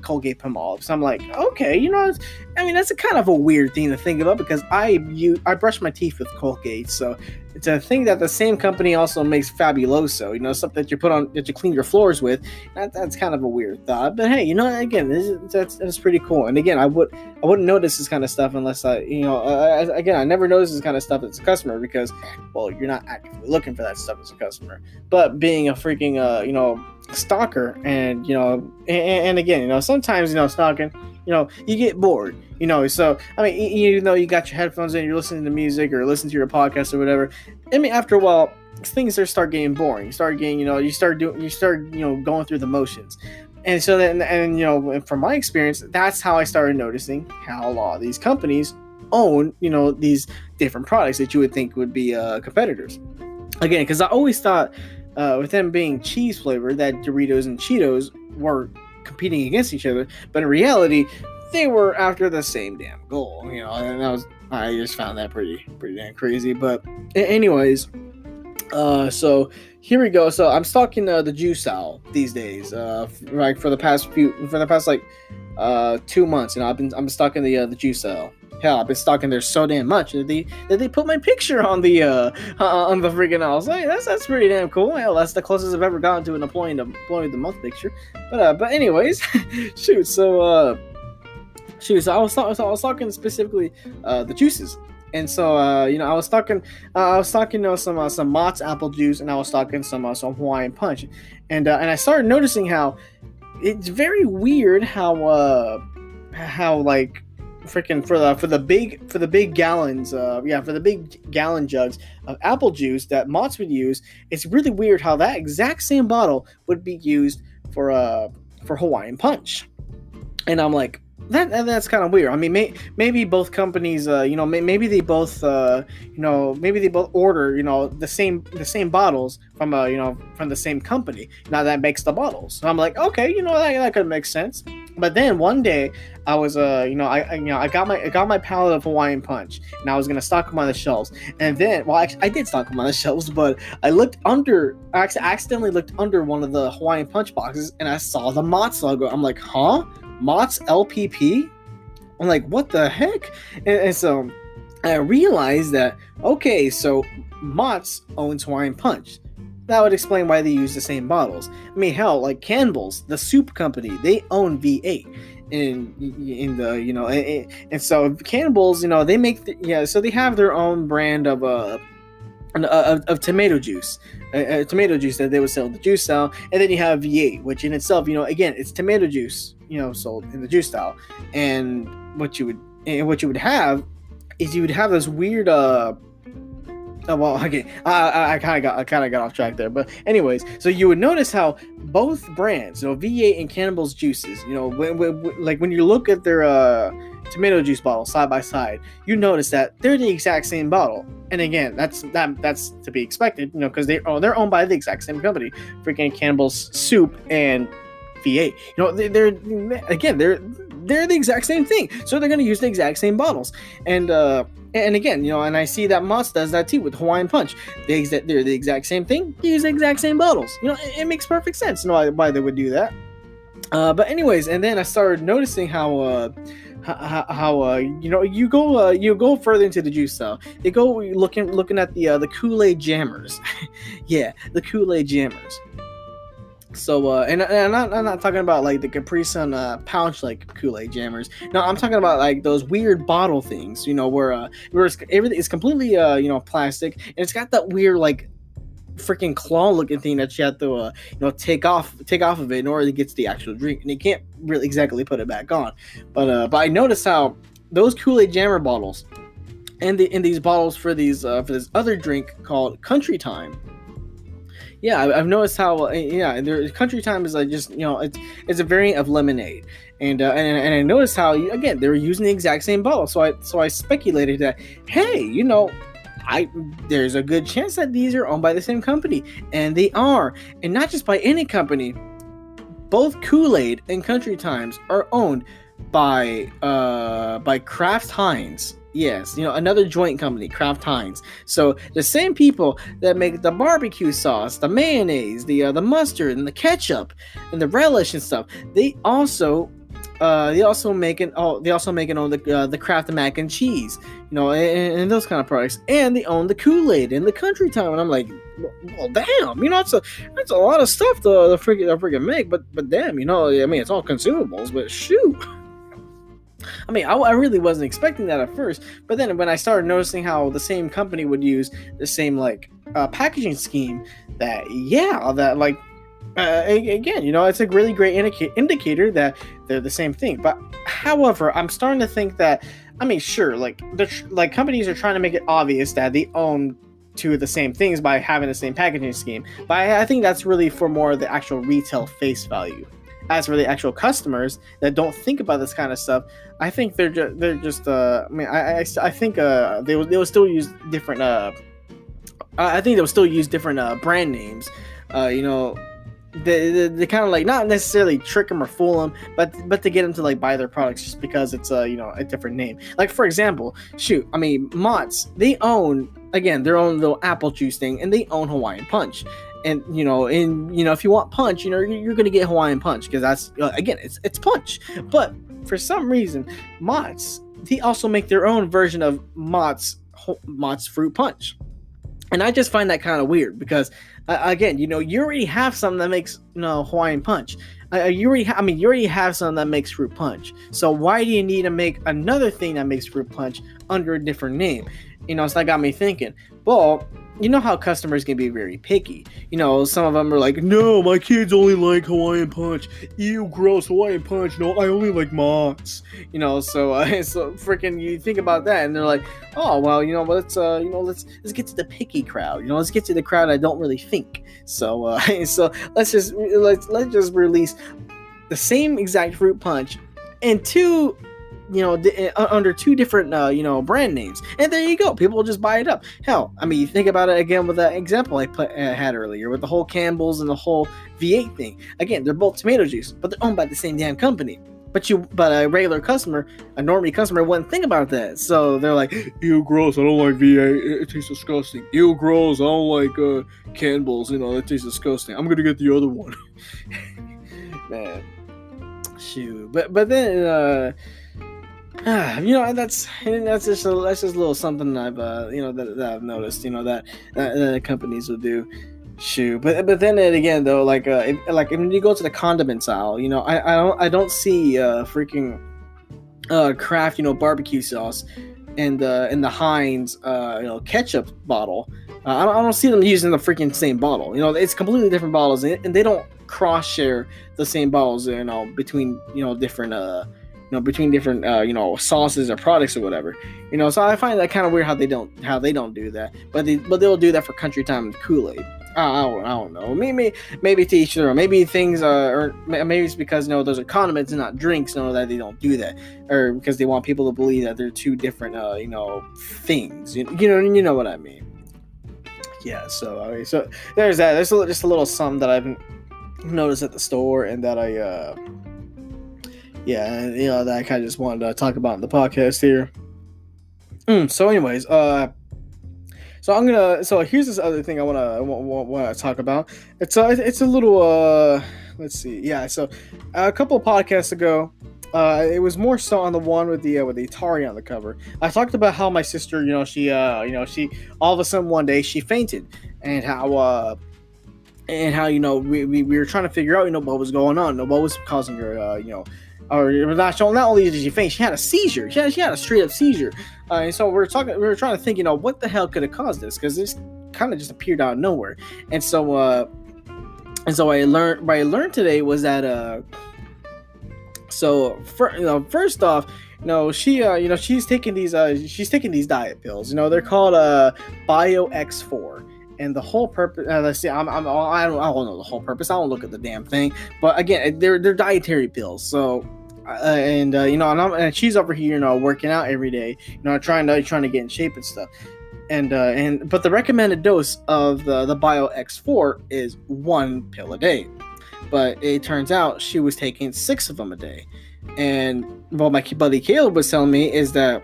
Colgate-Palmolive. So I'm like, okay, I mean, that's a kind of a weird thing to think about because I brush my teeth with Colgate, so to think that the same company also makes Fabuloso, something that you clean your floors with, that's kind of a weird thought. But hey, again, that's pretty cool. And again, I wouldn't notice this kind of stuff unless I never notice this kind of stuff as a customer because, well, you're not actively looking for that stuff as a customer. But being a freaking stalker, and and again, sometimes stalking, you get bored, so I mean, you got your headphones in, you're listening to music or listening to your podcast or whatever. I mean, after a while, things start getting boring. You start getting, you start going through the motions. And so then, and from my experience, that's how I started noticing how a lot of these companies own, these different products that you would think would be competitors. Again, because I always thought with them being cheese flavored that Doritos and Cheetos were competing against each other, but in reality, they were after the same damn goal, and I just found that pretty damn crazy. But anyways, so here we go. So I'm stalking the Juice Owl these days, like for the past 2 months, I'm stalking the Juice Owl. Hell, I've been stalking there so damn much that they put my picture on the freaking owl. So, hey, that's pretty damn cool. Hell, that's the closest I've ever gotten to an employee of the month picture. But anyways, shoot. So I was talking specifically the juices. And so, I was talking some Mott's apple juice, and I was talking some Hawaiian Punch, and I started noticing how it's very weird how like freaking for the big gallons, for the big gallon jugs of apple juice that Mott's would use, it's really weird how that exact same bottle would be used for Hawaiian Punch, and I'm like. That's kind of weird. I mean, maybe both companies, maybe they both, maybe they both order, the same bottles from the same company. Now that makes the bottles. So I'm like, okay, that could make sense. But then one day I was, I got my pallet of Hawaiian Punch, and I was gonna stock them on the shelves. And then, well, actually, I did stock them on the shelves, but I accidentally looked under one of the Hawaiian Punch boxes, and I saw the Mott's logo. I'm like, huh? Mott's LPP? I'm like, what the heck? And so I realized that, okay, so Mott's owns Hawaiian Punch. That would explain why they use the same bottles. I mean, hell, like Campbell's, the soup company, they own V8. And so Campbell's, they make, so they have their own brand of tomato juice. Tomato juice that they would sell in the juice style, and then you have V8, which in itself, again, it's tomato juice, sold in the juice style. And what you would have is you would have this weird okay, I kind of got off track there, but anyways, so you would notice how both brands, V8 and Campbell's juices, when you look at their tomato juice bottle side by side, you notice that they're the exact same bottle. And again, that's to be expected, because they're owned by the exact same company, freaking Campbell's Soup and V8. They're the exact same thing, so they're going to use the exact same bottles. And again, and I see that Mott's does that too with Hawaiian Punch. They're the exact same thing. They use the exact same bottles. It makes perfect sense. Why they would do that. But anyways, and then I started noticing how you go further into the juice style. They go looking at the Kool-Aid jammers. Yeah, the Kool-Aid jammers. So and I'm not talking about like the Capri Sun pouch like Kool-Aid jammers. No, I'm talking about like those weird bottle things, where everything is completely plastic, and it's got that weird like freaking claw looking thing that you have to take off of it in order to get to the actual drink, and you can't really exactly put it back on. But I noticed how those Kool-Aid jammer bottles and in these bottles for this other drink called Country Time. Yeah, I've noticed how yeah, their country time is like just it's a variant of lemonade, and I noticed how again they were using the exact same bottle. So I speculated that hey, I there's a good chance that these are owned by the same company, and they are, and not just by any company. Both Kool-Aid and Country Times are owned by Kraft Heinz. Yes, another joint company, Kraft Heinz. So the same people that make the barbecue sauce, the mayonnaise, the mustard, and the ketchup, and the relish and stuff, they also make it on the Kraft mac and cheese, and those kind of products, and they own the Kool-Aid and the Country Time, and I'm like, well, damn, that's a lot of stuff to freaking make, but damn, I mean, it's all consumables, but shoot. I mean, I really wasn't expecting that at first, but then when I started noticing how the same company would use the same packaging scheme, that again, it's a really great indicator that they're the same thing. But however, I'm starting to think that, I mean, sure, companies are trying to make it obvious that they own two of the same things by having the same packaging scheme, but I think that's really for more of the actual retail face value. As for the actual customers that don't think about this kind of stuff, I think they're just I mean, I think they will still use different I think they'll still use different brand names. They kind of not necessarily trick them or fool them, but to get them to buy their products just because it's a different name. Like, for example, shoot, I mean, Mott's, they own their own little apple juice thing, and they own Hawaiian Punch. And if you want punch, you're gonna get Hawaiian Punch because that's again it's punch. But for some reason, Mott's, they also make their own version of Mott's fruit punch, and I just find that kind of weird because again, you already have something that makes Hawaiian Punch. You already have something that makes fruit punch. So why do you need to make another thing that makes fruit punch under a different name? So that got me thinking. Well, you know how customers can be very picky. Some of them are like, no, my kids only like Hawaiian Punch. Ew, gross, Hawaiian Punch. No, I only like Mott's. So freaking, you think about that, and they're like, oh, well, let's get to the picky crowd. Let's get to the crowd I don't really think. So so let's just release the same exact fruit punch and two. Under two different, brand names. And there you go. People will just buy it up. Hell, I mean, you think about it again with that example I had earlier with the whole Campbell's and the whole V8 thing. Again, they're both tomato juice, but they're owned by the same damn company. But a regular customer, a normie customer, wouldn't think about that. So they're like, ew, gross, I don't like V8. It tastes disgusting. Ew, gross, I don't like Campbell's. That tastes disgusting. I'm going to get the other one. Man. Shoot. But then, that's just a little something I've that I've noticed, that companies will do. Shoot, but then again though, when you go to the condiments aisle, I don't see freaking Kraft barbecue sauce and the Heinz ketchup bottle. I don't see them using the freaking same bottle. It's completely different bottles, and they don't cross share the same bottles. Between different sauces or products or whatever. So I find that kind of weird how they don't do that, but they'll do that for Country Time and Kool-Aid. I don't know. Maybe to each their own. Maybe things or maybe it's because those are condiments and not drinks. That they don't do that, or because they want people to believe that they're two different things. You know what I mean? Yeah. So so there's that. There's just a little something that I've noticed at the store, and that that I kind of just wanted to talk about in the podcast here. So anyways, so here's this other thing I want to talk about. It's a little let's see. Yeah, so a couple of podcasts ago, it was more so on the one with the Atari on the cover. I talked about how my sister, she all of a sudden one day she fainted, and how we were trying to figure out what was going on, what was causing her, or not only did she faint, she had a seizure. She had a straight up seizure. And so we were trying to think, what the hell could have caused this? Because this kind of just appeared out of nowhere. And so what I learned today was that first off, she's taking these diet pills. They're called Bio X4. and the whole purpose. Let's see, I don't know the whole purpose. I don't look at the damn thing, but again, they're dietary pills. So. And she's over here, working out every day, trying to get in shape and stuff. But the recommended dose of the Bio X4 is 1 pill a day. But it turns out she was taking 6 of them a day. And what my buddy Caleb was telling me is that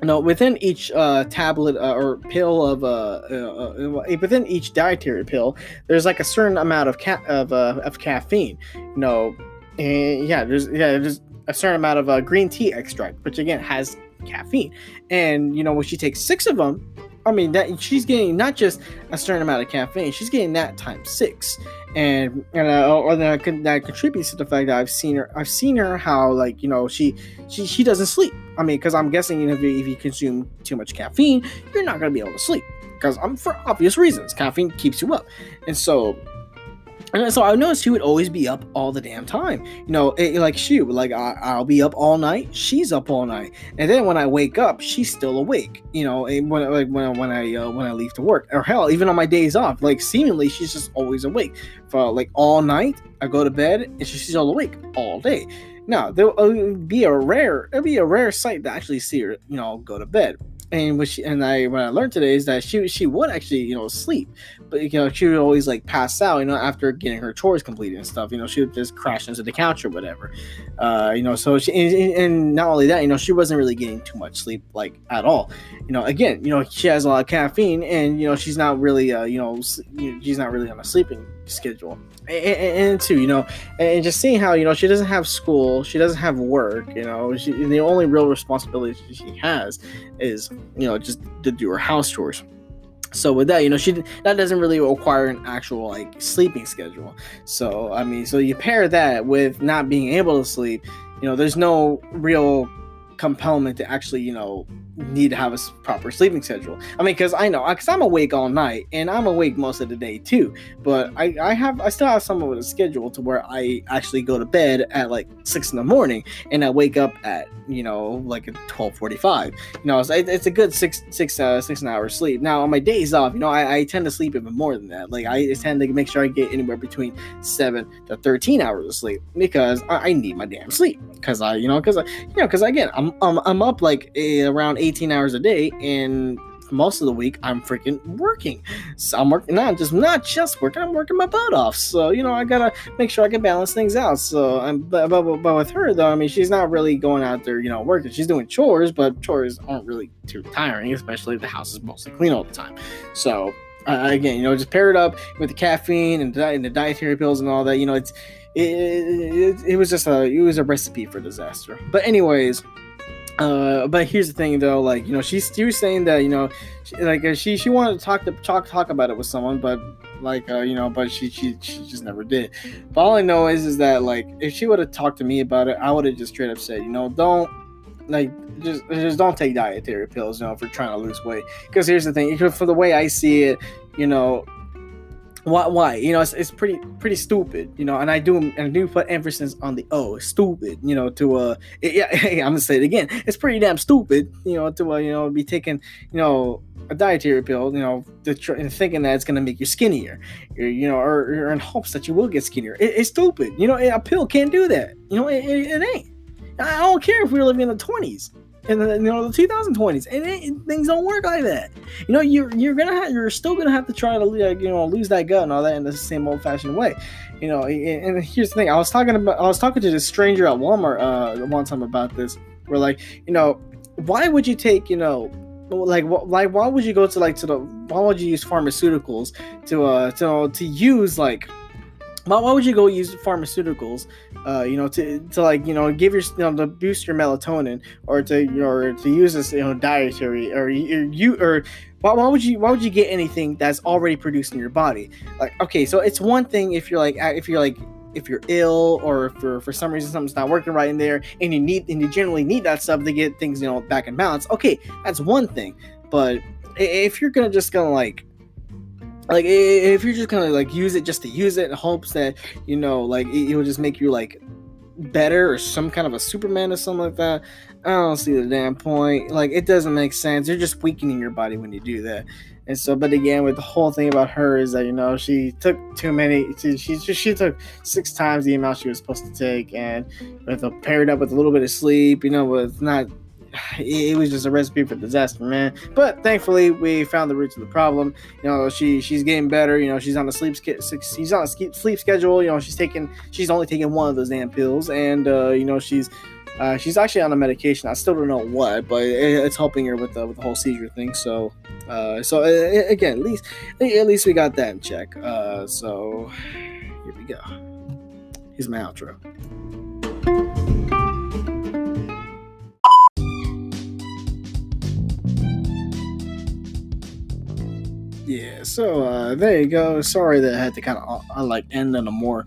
within each tablet or pill of within each dietary pill, there's like a certain amount of caffeine. And there's a certain amount of green tea extract, which again has caffeine. And when she takes 6 of them, I mean that she's getting not just a certain amount of caffeine, she's getting that times 6. And that contributes to the fact that I've seen her how she doesn't sleep. I mean, because I'm guessing if you consume too much caffeine, you're not going to be able to sleep, because for obvious reasons, caffeine keeps you up. And so I noticed she would always be up all the damn time. I'll be up all night. She's up all night, and then when I wake up, she's still awake. When I leave to work, or hell, even on my days off, seemingly she's just always awake for all night. I go to bed and she's still awake all day. Now it'll be a rare sight to actually see her, go to bed. And what I learned today is that she would actually sleep, but she would always pass out after getting her chores completed and stuff. She would just crash into the couch or whatever. So and not only that, she wasn't really getting too much sleep at all. Again, she has a lot of caffeine, and she's not really she's not really on a sleeping schedule. And too, and just seeing how she doesn't have school, she doesn't have work. The only real responsibility she has is just to do her house chores. So with that, that doesn't really require an actual sleeping schedule. So I mean, so you pair that with not being able to sleep, there's no real compellment to actually need to have a proper sleeping schedule. I mean, because I'm awake all night, and I'm awake most of the day too, but I still have some of a schedule to where I actually go to bed at 6 in the morning, and I wake up at at 12:45. So it's a good six hours sleep. Now on my days off, I tend to sleep even more than that. I tend to make sure I get anywhere between 7 to 13 hours of sleep, because I need my damn sleep. Because again, I'm up around 18 hours a day, and most of the week I'm freaking working. So I'm working, not just working, I'm working my butt off. So I gotta make sure I can balance things out. So but with her though, I mean, she's not really going out there working. She's doing chores, but chores aren't really too tiring, especially if the house is mostly clean all the time. So again, just pair it up with the caffeine and the dietary pills and all that. It was a recipe for disaster. But anyways, but here's the thing though, she was saying that she wanted to talk about it with someone, but but she just never did. But all I know is that if she would have talked to me about it, I would have just straight up said, don't just don't take dietary pills for trying to lose weight. Because here's the thing, for the way I see it, why it's pretty stupid, and I do put emphasis on the stupid, I'm gonna say it again, it's pretty damn stupid, to be taking a dietary pill, thinking that it's gonna make you skinnier, or in hopes that you will get skinnier. It's stupid. A pill can't do that. It ain't. I don't care if we were living in the 20s. In the 2020s, and things don't work like that. You're still gonna have to try to lose that gut and all that in the same old-fashioned way. And here's the thing: I was talking to this stranger at Walmart one time about this. We're why would you take why would you go to why would you use pharmaceuticals to use why would you go use pharmaceuticals, to give your, to boost your melatonin, or to use this, dietary, or why would you get anything that's already produced in your body? Okay, so it's one thing if you're ill, or for some reason something's not working right in there, and you generally need that stuff to get things, back in balance. Okay, that's one thing. But if you're if you're just gonna use it just to use it in hopes that it will just make you better or some kind of a Superman or something like that. I don't see the damn point. Like, it doesn't make sense. You're just weakening your body when you do that. And so, but again, with the whole thing about her is that, you know, she took too many. She took 6 times the amount she was supposed to take, and with paired up with a little bit of sleep, you know, with not. It was just a recipe for disaster, man. But thankfully, we found the roots of the problem. You know, she's getting better. You know, she's on a sleep schedule. You know, she's only taking one of those damn pills, and you know, she's actually on a medication. I still don't know what, but it's helping her with the whole seizure thing. So again, at least we got that in check. So here we go. Here's my outro. Yeah, so there you go. Sorry that I had to kind of end on a more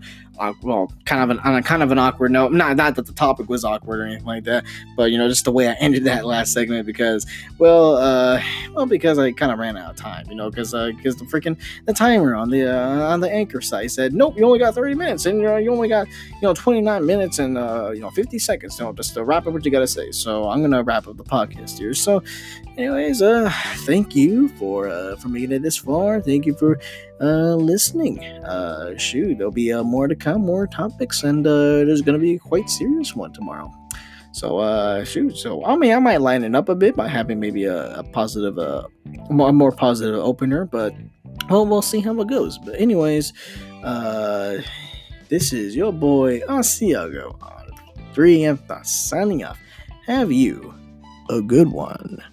kind of an awkward note. Not that the topic was awkward or anything like that, but you know, just the way I ended that last segment because because I kind of ran out of time, you know, because the timer on the Anchor site said nope, you only got 30 minutes, and you only got 29 minutes and 50 seconds, just to wrap up what you gotta say. So I'm gonna wrap up the podcast here. So, anyways, thank you for making it this far. Thank you for listening. There'll be more to come, more topics, and there's gonna be a quite serious one tomorrow. So so I might line it up a bit by having maybe a positive, more positive opener, but we'll see how it goes. But anyways, this is your boy Asiago on 3M Thoughts signing off. Have you a good one.